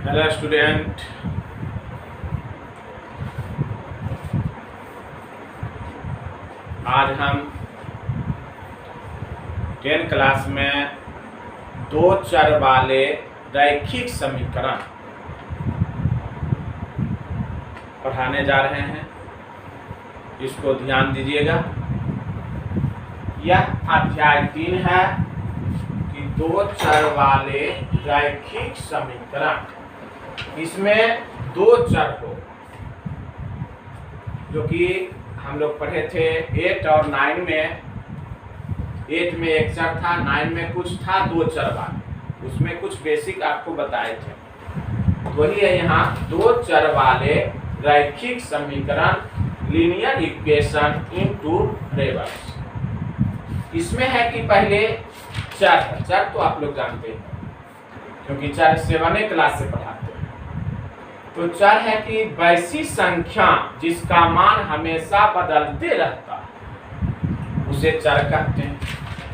Hello student. आज हम 10 class में दो चर वाले रैखिक समीकरण पढ़ाने जा रहे हैं। इसको ध्यान दीजिएगा। यह अध्याय 3 है कि दो चर वाले रैखिक समीकरण। इसमें दो चर हो, जो कि हम लोग पढ़े थे 8 और 9 में। 8 में एक चर था, 9 में कुछ था, दो चर वाले। उसमें कुछ बेसिक आपको बताए थे। वही है यहाँ दो चर वाले रैखिक समीकरण, लीनियर इक्वेशन इनटू रिवर्स। इसमें है कि पहले चर तो आप लोग जानते हैं, क्योंकि चर 7 क्लास से पढ़ाते हैं। तो चर है कि वैसी संख्या जिसका मान हमेशा बदलते रहता है, उसे चर कहते हैं।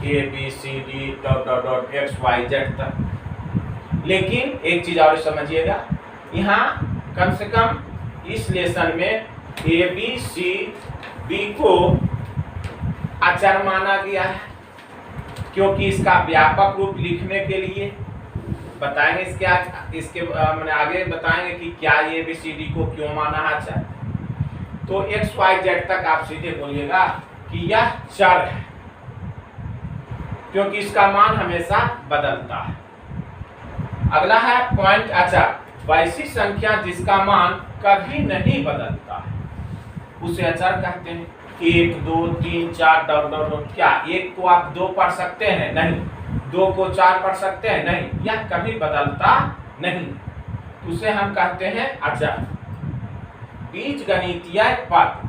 A B C D dot X Y Z तक। लेकिन एक चीज और समझिएगा, यहाँ कम से कम इस लेसन में A B C D को अचर माना गया है, क्योंकि इसका व्यापक रूप लिखने के लिए बताएंगे। इसके मैंने आगे बताएंगे कि क्या ये ABCD को क्यों माना है चर। तो XYZ तक आप सीधे बोलिएगा कि यह चर है, क्योंकि इसका मान हमेशा बदलता है। अगला है पॉइंट अचर, वैसी संख्या जिसका मान कभी नहीं बदलता है, उसे अचर कहते हैं। 1 2 3 4 डॉट। क्या 1 को आप 2 पढ़ सकते हैं? नहीं। 2 को 4 पढ़ सकते हैं? नहीं। यह कभी बदलता नहीं, उसे हम कहते हैं अचर। बीजगणितीय पद,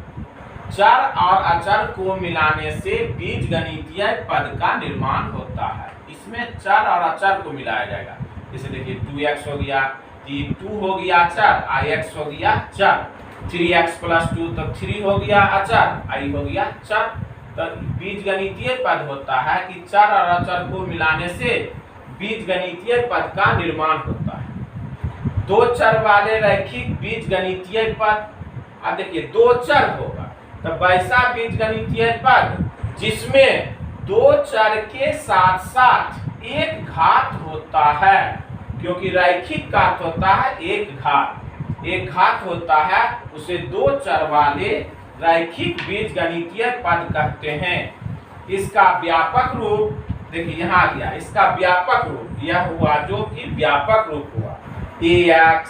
चर और अचर को मिलाने से बीजगणितीय पद का निर्माण होता है। इसमें चर और अचर को मिलाया जाएगा। जैसे देखिए 2x हो गया, 2 हो गया अचर, ix हो गया चर, 3x + 2 तब 3 हो गया अचर, i हो गया चर। तो बीजगणितीय पद होता है कि चर और अचर को मिलाने से बीजगणितीय पद का निर्माण होता है। दो चर वाले रैखिक बीजगणितीय पद। अब देखिए दो चर होगा तब वैसा बीजगणितीय पद जिसमें दो चर के साथ साथ एक घात होता है, क्योंकि रैखिक का अर्थ होता है एक घात। एक घात होता है, उसे दो चर वाले रैखिक बीजगणितीय पद कहते हैं। इसका व्यापक रूप देखिए यहाँ आ गया। इसका व्यापक रूप यह हुआ, जो कि व्यापक रूप हुआ ax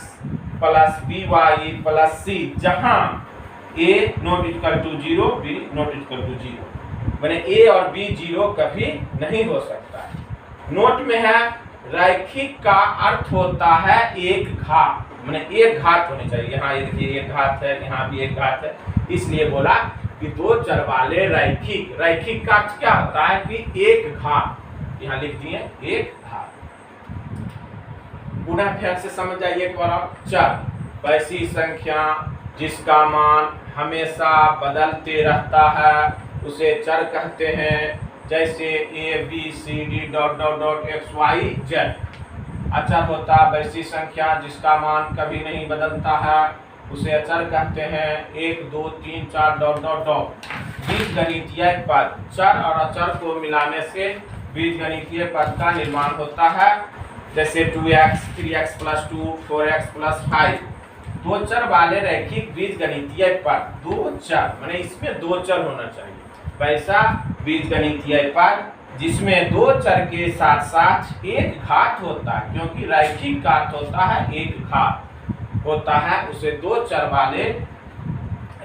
+ by + c, जहां a ≠ 0, b ≠ 0। माने a और b 0 कभी नहीं हो सकता है। नोट में है रैखिक का अर्थ होता है एक घात, माने एक घात होनी चाहिए। यहाँ ये देखिए एक घात है, यहाँ भी एक घात है, इसलिए बोला कि दो चर वाले रैखिक। रैखिक का अर्थ क्या होता है कि एक घात। यहाँ लिख दिए एक घात। पुनः फिर से समझ जाइए एक बार। चर वैसी संख्या जिसका मान हमेशा बदलते रहता है, उसे चर कहते हैं। जैसे ABCD dot X Y Z। अचर होता है वैसी संख्या जिसका मान कभी नहीं बदलता है, उसे अचर कहते हैं। 1 2 3 4 डॉट। बीजगणितीय पद, चर और अचर को मिलाने से बीजगणितीय पद का निर्माण होता है। जैसे 2x 3x + 2 4x + 5। दो चर वाले रैखिक बीजगणितीय पद, दो चर माने इसमें दो चर होना चाहिए। वैसा बीजगणितीय पद जिसमें दो चर के साथ साथ एक घात होता है, क्योंकि रैखिक का अर्थ होता है एक घात होता है, उसे दो चर वाले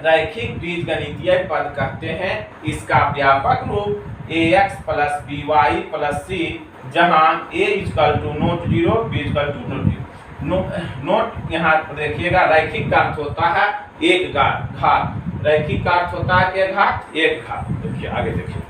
रैखिक बीजगणितीय पद कहते हैं। इसका व्यापक रूप ax + by + c, जहां a = 0, b = 0। नोट यहाँ देखिएगा, रैखिक का अर्थ होता है एक घात। रैखिक का अर्थ होता है क्या घात? एक घात। देखिए आगे देखिए।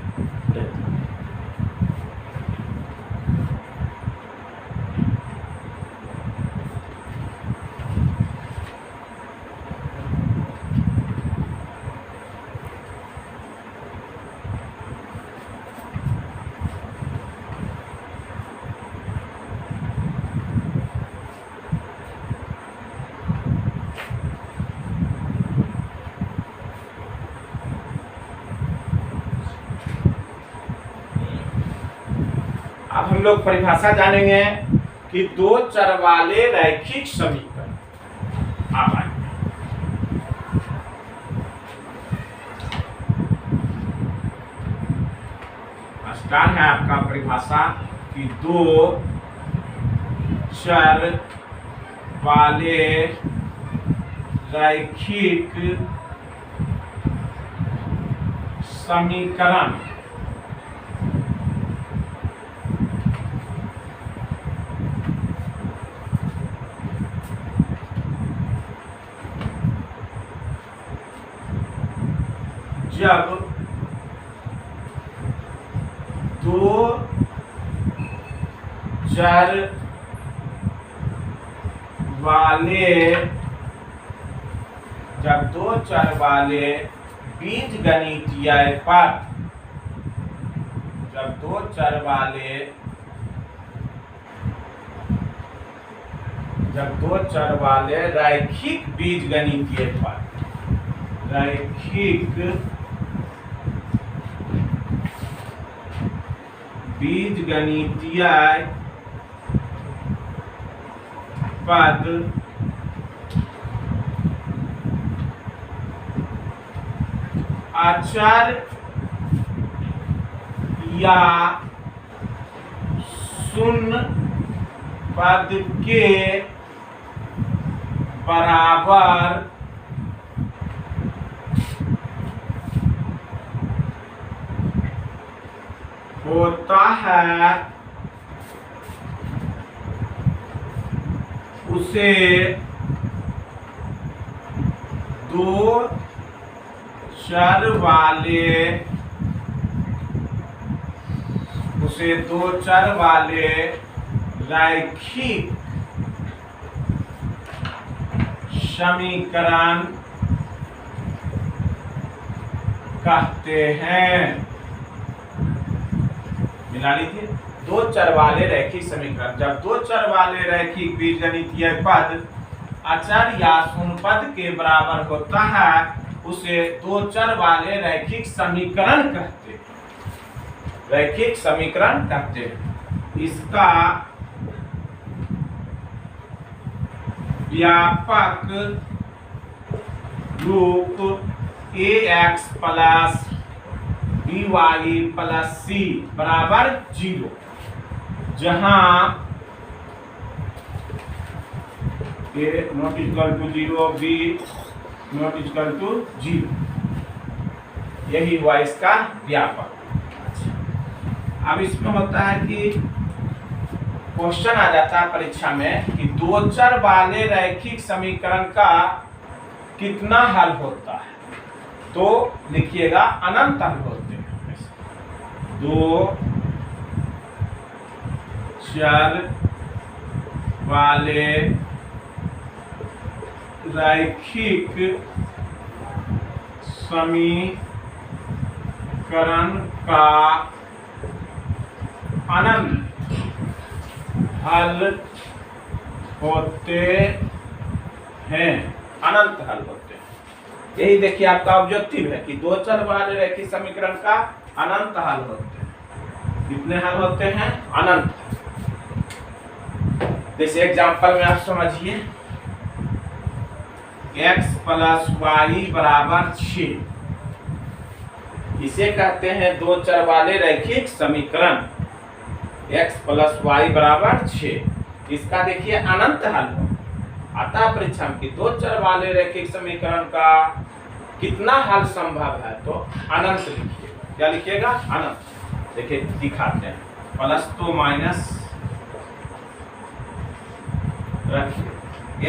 अब हम लोग परिभाषा जानेंगे कि दो चर वाले रैखिक समीकरण। आप आइए, स्टार है आपका परिभाषा कि दो चर वाले रैखिक समीकरण जब दो चर वाले बीजगणितीय पद, जब दो चर वाले रैखिक बीजगणितीय पद, रैखिक बीजगणितीय पद अचर या शून्य पद के बराबर होता है, उसे दो चर वाले रैखिक समीकरण कहते हैं। मिला लीजिए, दो चर वाले रैखिक समीकरण, जब दो चर वाले रैखिक बीजगणितीय पद अचर या शून्य पद के बराबर होता है, उसे दो चर वाले रैखिक समीकरण कहते हैं, रैखिक समीकरण कहते हैं। इसका व्यापक रूप ax plus by plus c बराबर 0, जहां a not equal to 0, b not equal to 0, यही हुआ इसका व्यापक। अब इसमें होता है कि क्वेश्चन आ जाता है परीक्षा में कि दो चर वाले रैखिक समीकरण का कितना हल होता है, तो लिखिएगा अनंत हल होते हैं। दो चर वाले रैखिक समीकरण का अनंत हल होते हैं, अनंत हल होते हैं। यही देखिए आपका ऑब्जेक्टिव है कि दो चर वाले रैखिक समीकरण का अनंत हल होते हैं। कितने हल होते हैं? अनंत। जैसे एग्जांपल में आप समझिए, x प्लस वाई बराबर 6, इसे कहते हैं दो चर वाले रैखिक समीकरण। x प्लस वाई बराबर 6, इसका देखिए अनंत हल हो। अतः परीक्षा में दो चर वाले रैखिक समीकरण का कितना हल संभव है, तो अनंत लिखिए। क्या लिखिएगा? अनंत। देखिए दिखाते हैं, प्लस तो माइनस रखिए,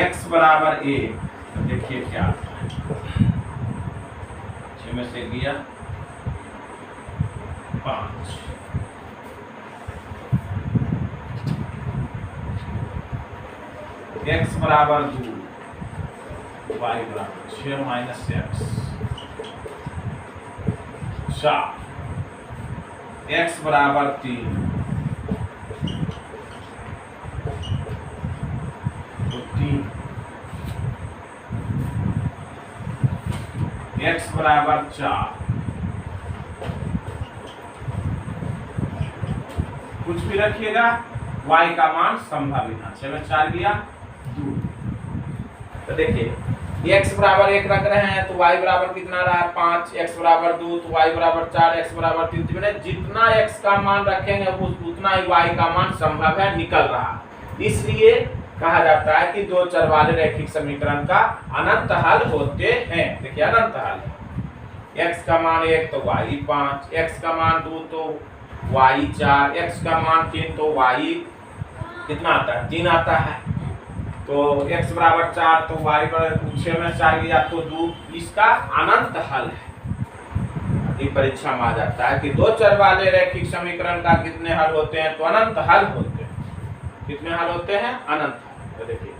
x बराबर a, तो देखिए क्या आता है, 6 में से गया 5, x बराबर 2, y बराबर 6 माइनस x 4, x बराबर 3, तो 3, x बराबर 4, कुछ भी रखिएगा, y का मान संभव विधान 6 में 4 गया 2। तो देखिए x बराबर 1 रख रहे हैं तो y बराबर कितना रहा 5, x बराबर 2 तो y बराबर 4, x बराबर 3। तो मैंने जितना x का मान रखेंगे उतना ही y का मान संभव है निकल रहा। इसलिए कहा जाता है कि दो चर वाले रैखिक समीकरण का अनंत हल होते हैं। देखिए अनंत हल है, x का मान 1 तो y 5, x का मान 2 तो y 4, x का मान 3 तो y कितना आता है 3 आता है। तो x बराबर 4 तो y बराबर 6 में 4 गया तो 2। इसका अनंत हल है। ये परीक्षा में आ जाता है कि दो चर वाले रैखिक समीकरण का कितने हल होते हैं, तो अनंत हल होते हैं। कितने हल होते हैं, अनंत। तो देखिए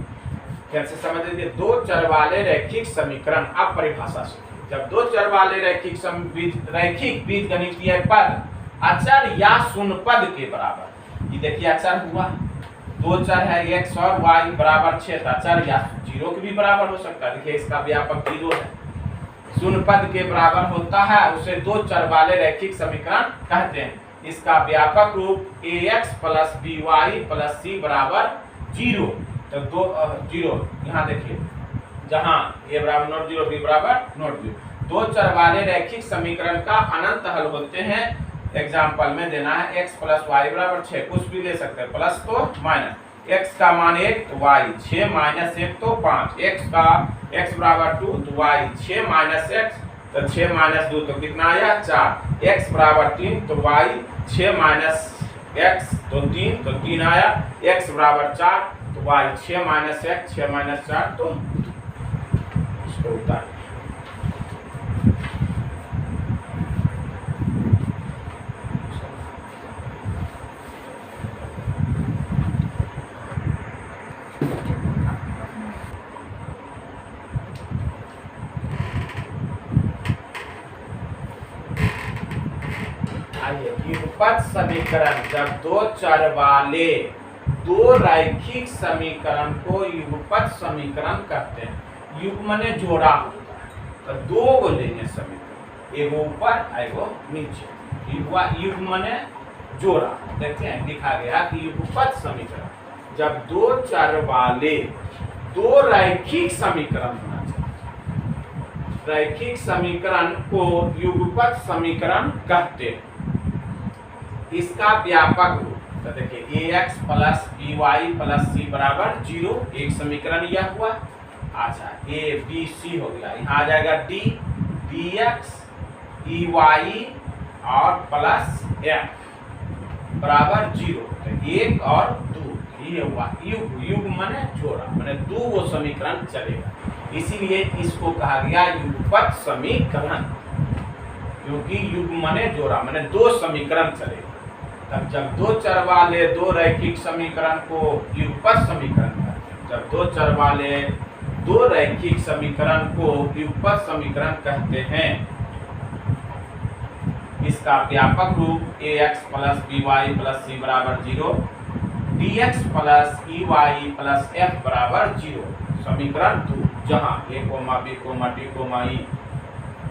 फिर से समझ लीजिए, दो चर वाले रैखिक समीकरण। अब परिभाषा से, जब दो चर वाले रैखिक बीजगणितीय पद अचर या शून्य पद के बराबर, ये देखिए अचर हुआ, दो चर है x और y बराबर 6, अचर या 0 के भी बराबर हो सकता है। देखिए इसका व्यापक 0 है, शून्य पद के बराबर होता है, उसे दो चर वाले रैखिक समीकरण कहते हैं। इसका व्यापक रूप ax plus by plus c बराबर 0। तो 0 यहाँ देखिए, जहाँ a बराबर नॉट 0 b बराबर नॉट 0। दो चर वाले रैखिक समीकरण का अनंत हल होते हैं। एग्जाम्पल में देना है x प्लस y बराबर 6, कुछ भी ले सकते हैं, प्लस तो माइनस, x का मान 1 तो y 6 माइनस 1 तो 5, x बराबर 2 तो y 6 माइनस x तो 6 माइनस 2 तो कितना आया 4, x बराबर 3 तो y 6 माइनस x तो 3 तो 3 आया, x बराबर 4 तो y 6 माइनस x 6 माइनस 4 तो इसको उतार। युगपत समीकरण, जब दो चर वाले दो रैखिक समीकरण को युगपत समीकरण कहते हैं। युग माने जोड़ा होता है, तो दो को लेंगे समीकरण, एगो ऊपर एगो नीचे। युग माने जोड़ा। देखते हैं लिखा गया कि युगपत समीकरण, जब दो चर वाले दो रैखिक समीकरण होना चाहिए, रैखिक समीकरण को युगपत समीकरण कहते हैं। इसका व्यापक रूप, तो देखिए ax plus by plus c बराबर 0, एक समीकरण यह हुआ। अच्छा a b c हो गया, यहाँ आ जाएगा d dx ey और प्लस f बराबर 0। तो 1 और 2 ये हुआ युग। युग माने जोड़ा, माने दो वो समीकरण चलेगा, इसीलिए इसको कहा गया युगपत समीकरण, क्योंकि युग माने जोड़ा, माने दो समीकरण चलेगा। तब जब दो चर वाले दो रैखिक समीकरण को युगपत समीकरण कहते हैं। जब दो चर वाले दो रैखिक समीकरण को युगपत समीकरण कहते हैं। इसका व्यापक रूप ax plus by plus c बराबर 0, dx plus ey plus f बराबर 0। समीकरण 2, जहाँ a, b, d, e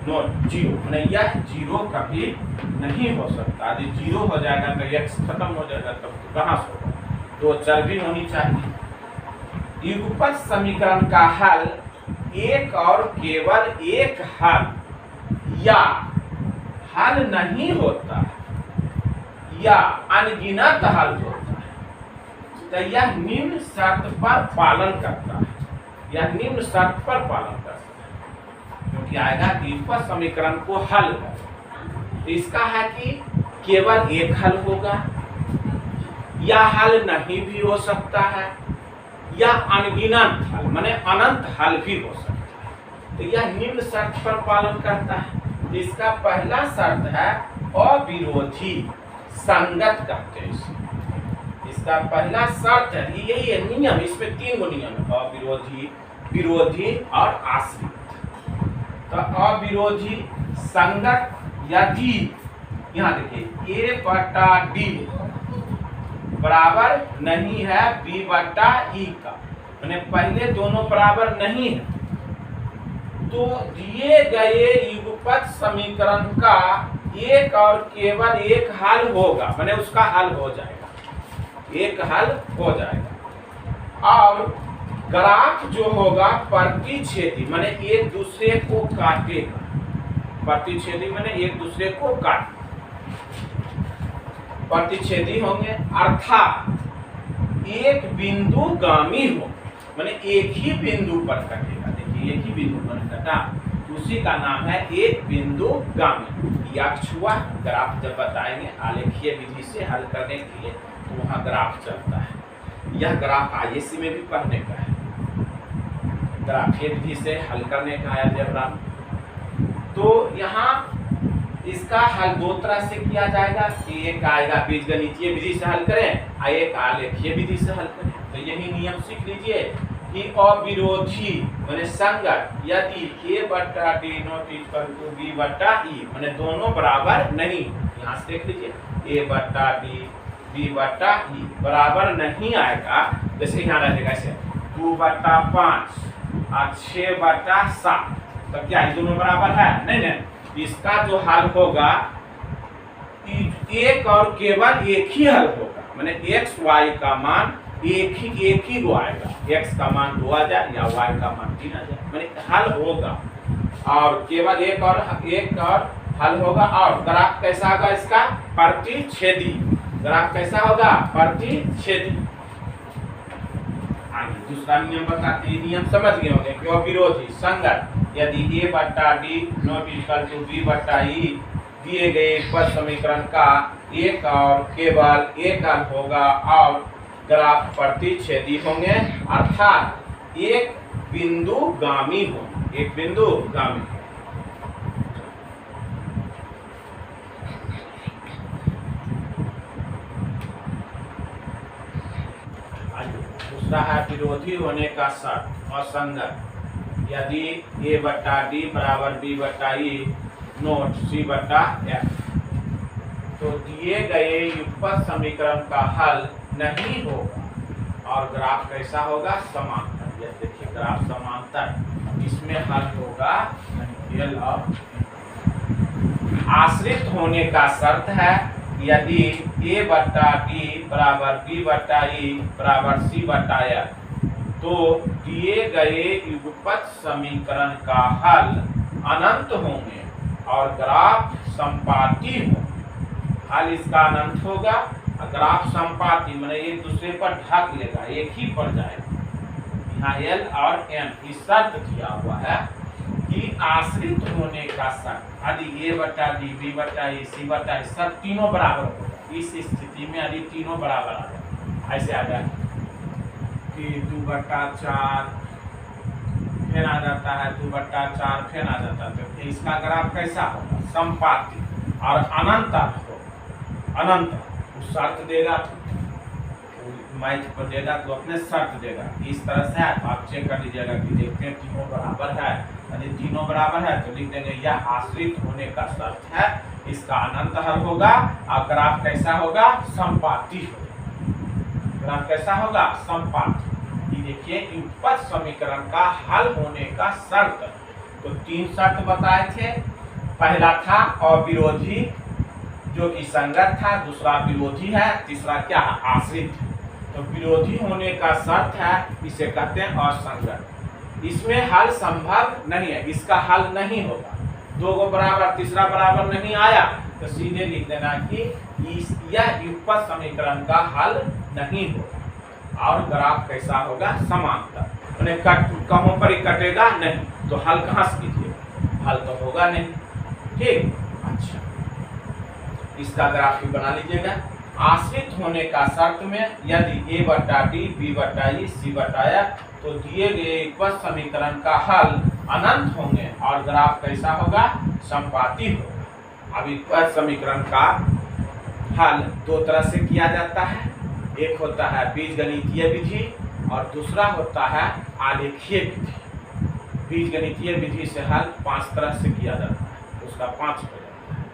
note 0, मैंने यह 0 कभी नहीं हो सकता। यदि 0 हो जाएगा तो x खत्म हो जाएगा, तब तो कहाँ से होगा, दो चर भी होनी चाहिए। युगपत समीकरण का हल एक और केवल एक हल या हल नहीं होता या अनगिनत हल होता है। तो यह निम्न शर्त पर पालन करता है, यह निम्न शर्त पर पालन करता है, क्योंकि आएगा कि युगपत समीकरण को हल है। तो इसका है कि केवल एक हल होगा, या हल नहीं भी हो सकता है, या अनगिनत हल माने अनंत हल भी हो सकता है। तो यह निम्न शर्त पर पालन करता है। तो इसका पहला शर्त है अविरोधी संगत कहते हैं इसे। इसका पहला शर्त है, यही है नियम, इसमें 3 गो नियम है, अविरोधी, विरोधी और आश्रित। तो अविरोधी संगत यदि, यहाँ देखिए a बटा d बराबर नहीं है b बटा e का, मैंने पहले दोनों बराबर नहीं है, तो दिए गए युगपत समीकरण का एक और केवल एक हल होगा, मैंने उसका हल हो जाएगा। एक हल हो जाएगा। और ग्राफ जो होगा प्रतिच्छेदी माने एक दूसरे को काटेगा, प्रतिच्छेदी माने एक दूसरे को काट, प्रतिच्छेदी होंगे अर्थात एक बिंदु गामी हो, माने एक ही बिंदु पर कटेगा। देखिए एक ही बिंदु पर कटा, उसी का नाम है एक बिंदु गामी। यक्ष हुआ, ग्राफ जब बताएंगे आलेखीय विधि से हल करने के लिए तो वहां ग्राफ चलता है। यह ग्राफ आईएससी में भी पढ़ने का है, ग्राफीय विधि से हल करने का है अलजेब्रा। तो यहाँ इसका हल दो तरह से किया जाएगा कि एक आएगा बीजगणितीय विधि से हल करें और एक आलेखीय विधि से हल करें। तो यही नियम सीख लीजिए कि अविरोधी माने संगत यदि a बट्टा d not equal to b बट्टा e माने दोनों बराबर नहीं, यहाँ से देख लीजिए a बट्टा d b बट्टा e बराबर नहीं आएगा। जैसे यहाँ रहेगा ऐसे 2 बट्टा 5 और 6 बट्टा 7, तो क्या ये दोनों बराबर है? नहीं नहीं, इसका जो हल होगा एक और केवल एक ही हल होगा, माने x y का मान एक ही गो आएगा, x का मान 2 आ जाए या y का मान 3 आ जाए, माने हल होगा और केवल एक और हल होगा। और ग्राफ कैसा होगा इसका? प्रतिच्छेदी। ग्राफ कैसा होगा? प्रतिच्छेदी। आगे दूसरा नियम बताते हैं, नियम समझ गए होंगे कि अविरोधी संगत यदि a बट्टा d not equal to b बट्टा e दिए गए पद समीकरण का एक और केवल एक हल होगा और ग्राफ प्रतिच्छेदी होंगे अर्थात एक बिंदु गामी हो, एक बिंदु गामी। दूसरा है विरोधी होने का शर्त असंगत यदि a बट्टा d बराबर b बट्टा e नोट c बट्टा f, तो दिए गए युगपत समीकरण का हल नहीं होगा और ग्राफ कैसा होगा? समांतर। ये देखिए ग्राफ समांतर, इसमें हल होगा एल और आश्रित होने का शर्त है यदि a बट्टा d बराबर b बट्टा e बराबर c बट्टा f, तो दिए गए युगपत समीकरण का हल अनंत होंगे और ग्राफ संपाती हो। हल इसका अनंत होगा, ग्राफ संपाती माने एक दूसरे पर ढक लेगा, एक ही पर जाएगा। यहाँ एल और एम की शर्त दिया हुआ है कि आश्रित होने का शर्त यदि a बट्टा d b बट्टा e c बट्टा e सब तीनों बराबर होगा। इस स्थिति में यदि तीनों बराबर आ जाए, ऐसे आ जाए कि 2 बट्टा 4 फिर आ जाता है, 2 बट्टा 4 फिर आ जाता है, तो इसका ग्राफ कैसा होगा? संपाती और अनंत हो, अनंत शर्त देगा, मैच पर देगा तो अपने शर्त देगा। इस तरह से आप चेक कर लीजिएगा कि देखते हैं तीनों बराबर है, यदि तीनों बराबर है तो लिख देंगे यह आश्रित होने का शर्त है, इसका अनंत हल होगा और ग्राफ कैसा होगा? संपाती होगा। ग्राफ कैसा होगा? संपाती। ये देखिए युगपत समीकरण का हल होने का शर्त, तो 3 शर्त बताए थे। पहला था अविरोधी जो कि संगत था, दूसरा विरोधी है, तीसरा क्या है? आश्रित। तो विरोधी होने का शर्त है, इसे कहते हैं असंगत। इसमें हल संभव नहीं है, इसका हल नहीं होगा। 2 को बराबर, तीसरा बराबर नहीं आया तो सीधे लिख देना कि यह युगपत समीकरण का हल नहीं होगा और ग्राफ कैसा होगा? समांतर। मैंने कहों पर ही कटेगा नहीं, तो हल कहाँ से कीजिएगा? हल तो होगा नहीं। ठीक, अच्छा इसका ग्राफ भी बना लीजिएगा। आश्रित होने का शर्त में यदि a बट्टा d b बट्टा e c बट्टा f, तो दिए गए युगपत समीकरण का हल अनंत होंगे और ग्राफ कैसा होगा? संपाती होगा। अब युगपत समीकरण का हल 2 तरह से किया जाता है, एक होता है बीजगणितीय विधि और दूसरा होता है आलेखीय विधि। बीजगणितीय विधि से हल 5 तरह से किया जाता है, उसका 5 हो जाता है,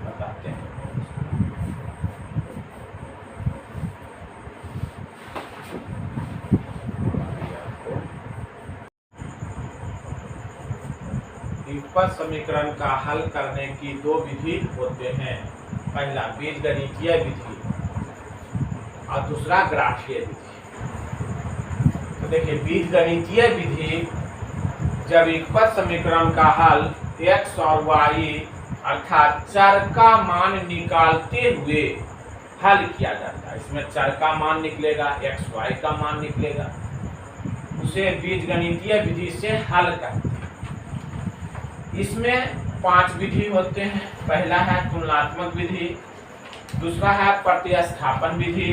बताते हैं। युगपत समीकरण का हल करने की 2 विधि होते हैं। पहला बीजगणितीय विधि और दूसरा ग्राफीय विधि। तो देखिए बीजगणितीय विधि जब युगपत समीकरण का हल x और y अर्थात चर का मान निकालते हुए हल किया जाता है। इसमें चर का मान निकलेगा, x y का मान निकलेगा, उसे बीजगणितीय विधि से हल करते हैं। इसमें 5 विधि होते हैं। पहला है तुलनात्मक विधि, दूसरा है प्रतिस्थापन विधि,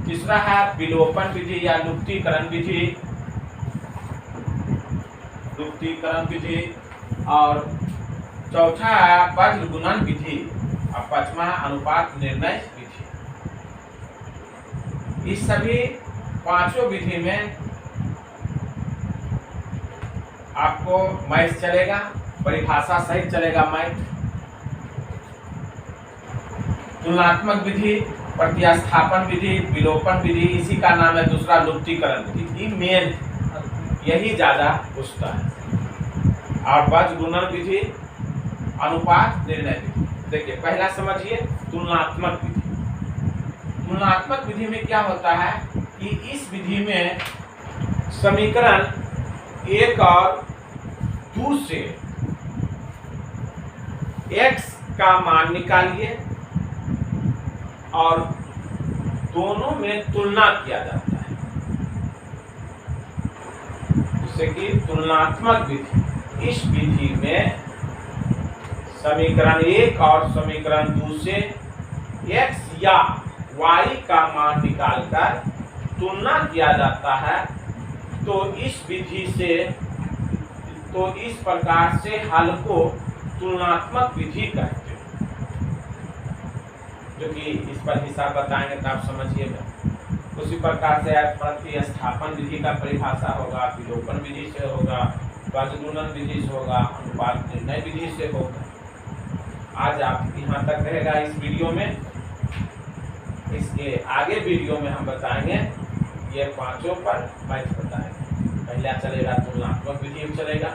तीसरा है विलोपन विधि या लुप्तीकरण विधि, और चौथा है वज्र गुणन विधि, और पांचवा है अनुपात निर्णय विधि। इस सभी 5 विधि में आपको मैथ चलेगा, परिभाषा सहित चलेगा मैथ। तुलनात्मक विधि, प्रतिस्थापन विधि, विलोपन विधि, इसी का नाम है दूसरा लुप्तीकरण विधि। ये मेन, यही ज्यादा पूछता है। और वज्र गुणन विधि, अनुपात निर्णय विधि। देखिए पहला समझिए तुलनात्मक विधि। तुलनात्मक विधि में क्या होता है कि इस विधि में समीकरण 1 और 2 से x का मान निकालिए और दोनों में तुलना किया जाता है, जैसे कि तुलनात्मक विधि। इस विधि में समीकरण 1 और समीकरण 2 से x या y का मान निकालकर तुलना किया जाता है। तो इस विधि से, तो इस प्रकार से हल को तुलनात्मक विधि कहते हैं, जो कि इस पर हिसाब बताएंगे तो आप समझिएगा। उसी प्रकार से प्रतिस्थापन विधि का परिभाषा होगा, विलोपन विधि से होगा, वज्र गुणन विधि से होगा, अनुपात निर्णय विधि से होगा। आज आप यहाँ तक रहेगा इस वीडियो में। इसके आगे वीडियो में हम बताएंगे ये 5 पर मैथ बताएंगे। पहला चलेगा तुलनात्मक विधि चलेगा,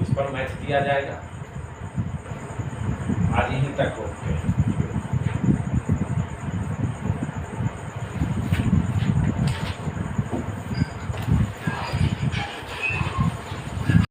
इस पर मैथ दिया जाएगा। आज यहीं तक हो।